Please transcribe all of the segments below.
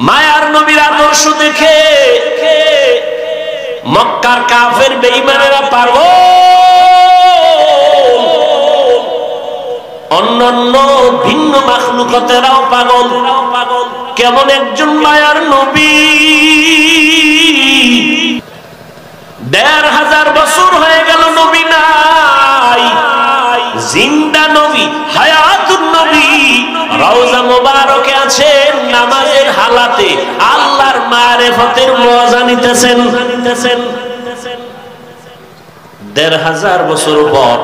মায়ার নবীর আদর্শ দেখে মক্কার কাফের বেঈমানেরা পাগল, অন্যান্য ভিন্ন মাখলুকাতেরাও পাগল। কেমন একজন মায়ার নবী, ১৫০০ বছর হয়ে গেল নবী নাই, জিন্দা নবী, হায়াতুন নবী, রওজা মোবারকে আছেন, নামাজের হালাতে আল্লাহর মারিফতের মজা নিতেছেন। ১৫০০ বছর পর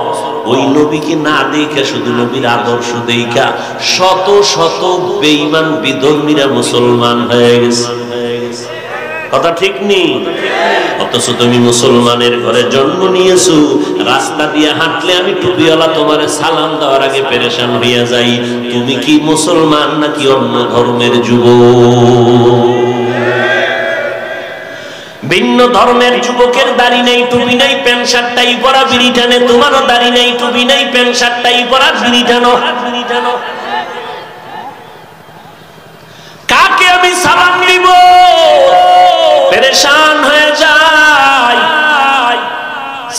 ওই নবীকে না দেখে, শুধু নবীর আদর্শ দেখা শত শত বেঈমান বিধর্মীরা মুসলমান হয়ে গেছে। কথা ঠিক নেই? অথচ তুমি মুসলমানের ঘরে জন্ম নিয়েছো, রাস্তা দিয়ে হাঁটলে আমি টুপিওয়ালা তোমারে সালাম দেওয়ার আগে পেরেশান হইয়া যাই। তুমি কি মুসলমান নাকি অন্য ধর্মের যুবক? ভিন্ন ধর্মের যুবকের দাড়ি নেই, টুপি নেই, প্যান্ট শার্টটাই পরা, বিড়ি টানে। তোমারও দাড়ি নেই, টুপি নেই, প্যান্ট শার্টটাই পরা, বিড়ি টানো। কাকে আমি সালাম দিব? পেরেশান হয়ে যায়।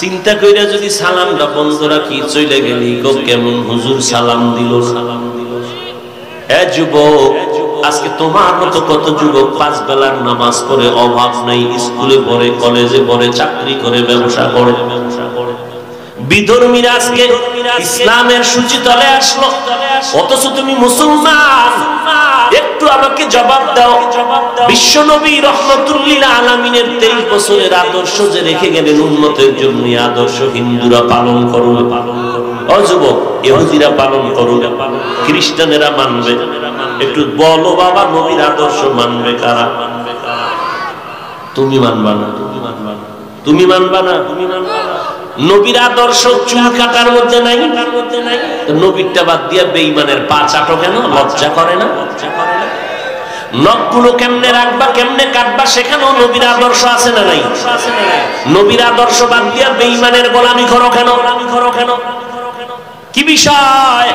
চিন্তা কইরা যদি সালামটা বন্ধ রাখি, চলে গেলি কেমন হুজুর সালাম দিল। এ যুবক, আজকে তোমার মতো কত যুবক 5 বেলার নামাজ পড়ে, অভাব নাই, স্কুলে পড়ে, কলেজে পড়ে, চাকরি করে, ব্যবসা করে। বিধর্মীরা আজকে ইসলামের সূচিতলে আসলো, অথচ তুমি মুসলমান। একটু আমাকে জবাব দাও, বিশ্ব নবী রহমাতুল্লিল আলামিনের 23 বছরের আদর্শ যে রেখে গেলেন উম্মতের জন্য, আদর্শ হিন্দুরা পালন করবে, অযুবক ইহুদিরা পালন করবে, খ্রিস্টানেরা মানবে। একটু বলো বাবা, নবীর আদর্শ মানবে কারা? তুমি মানবা না, তুমি মানবা না। নবীর আদর্শ চুল কাটার মধ্যে নাই, নবীরটা বাদ দিয়া বেঈমানের পা চাটো কেন? লজ্জা করে না? নখগুলো কেমনে রাখবা, কেমনে কাটবা, সেখানেও নবীর আদর্শ আছে না নাই? নবীর আদর্শ বাদ দিয়া বেঈমানের গোলামি করো কেন? কি বিষয়?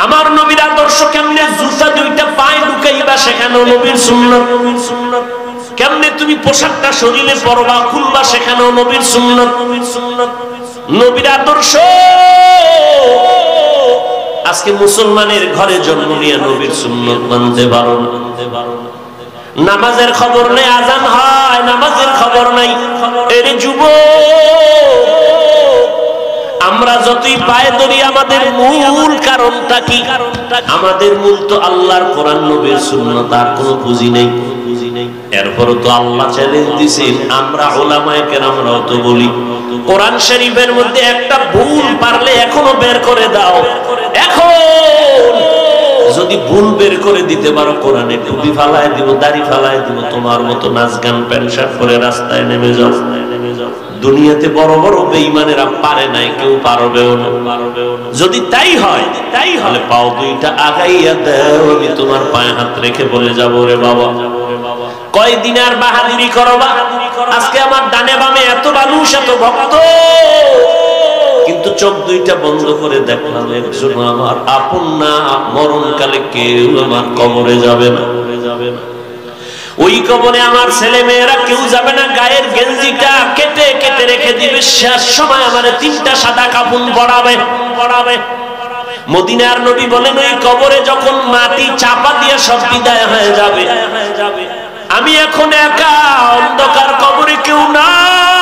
আমার নবীর আদর্শ কেমনে জুতা 2টা পায়ে ঢুকাইবা, সেখানেও নবীর সুন্নাত। কেমনে তুমি পোশাকটা শরীরে পরবা, খুলবা, সেখানেও নবীর সুন্নাত। নবীর আদর্শ। আজকে মুসলমানের ঘরে জন্ম নিয়ে নবীর সুন্নাত মানতে পারো না। নামাজের খবর নেই, আজান হয়, নামাজের খবর নাই। এর যুবক, আমরা যতই পায়ে ধরি, আমাদের মূল কারণটা কি? আমাদের মূল তো আল্লাহর কোরআন, নবীর সুন্নাত, আর কোনো পুঁজি নেই। এরপরও তো আল্লাহ চ্যালেঞ্জ দিয়েছেন, আমরা উলামায়ে কেরামরাও তো বলি, কোরআন শরীফের মধ্যে একটা ভুল পারলে এখনো বের করে দাও। এখন যদি ভুল বের করে দিতে পারো, কোরআনে টুপি ফালায় দিব, দাড়ি ফালায় দিব, তোমার মতো নাচ গান প্যান্ট শার্ট পরে রাস্তায় নেমে যাও। দুনিয়াতে বড় বড় বেঈমানেরা পারে নাই, কেউ পারবেও না। যদি তাই হয়, তাহলে পাও 2টা আগাইয়া দাও, আমি তোমার পায়ে হাত রেখে বলে যাবো, রে বাবা, কয়দিন আর বাহাদুরি করবা? আজকে আমার ডানে বামে এত মানুষ, এত ভক্ত, কিন্তু চোখ 2টা বন্ধ করে দেখলাম একজন আমার আপন না। মরণকালে কেউ আমার কবরে যাবে না। ওই কবরে আমার ছেলে মেয়েরা কেউ যাবে না। গায়ের গেঞ্জিটা কেটে কেটে রেখে দিবে, শেষ সময় আমার 3টা সাদা কাফন পরাবে। মদিনার নবী বলেন, ওই কবরে যখন মাটি চাপা দিয়ে সব বিদায় হয়ে যাবে, আমি এখন একা, অন্ধকার কবরে কেউ নাই।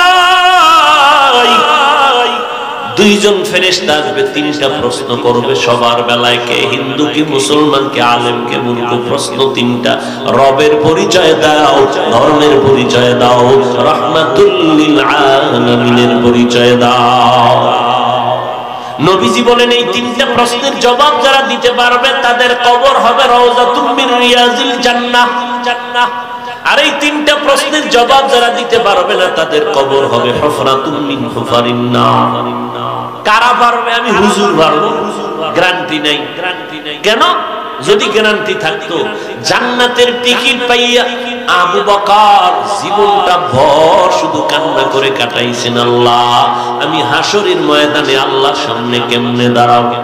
2জন ফেরেশতা আসবে, 3টা প্রশ্ন করবে সবার বেলায়, কে হিন্দু, কি মুসলমান, কে আলেম, কে মূর্খ। প্রশ্ন 3টা, রবের পরিচয় দাও, ধর্মের পরিচয় দাও, রাহমাতুল লিল আলামিনের পরিচয় দাও। নবীজি বলেন, এই 3টা প্রশ্নের জবাব যারা দিতে পারবে, তাদের কবর হবে রাউযাতুম মিন রিয়াজিল জান্নাহ। আর এই 3টা প্রশ্নের জবাব যারা দিতে পারবে না, তাদের কবর হবে হুফরাতুম মিন হুফারিন নার। কারা পারবে? আমি হুজুর পারবো, গ্যারান্টি নাই। কেন? যদি গ্যারান্টি থাকতো, জান্নাতের টিকিট পাইয়া আবু বকর জীবনটা ভর শুধু কান্না করে কাটাইছেন, আল্লাহ আমি হাসরের ময়দানে আল্লাহর সামনে কেমনে দাঁড়াবো?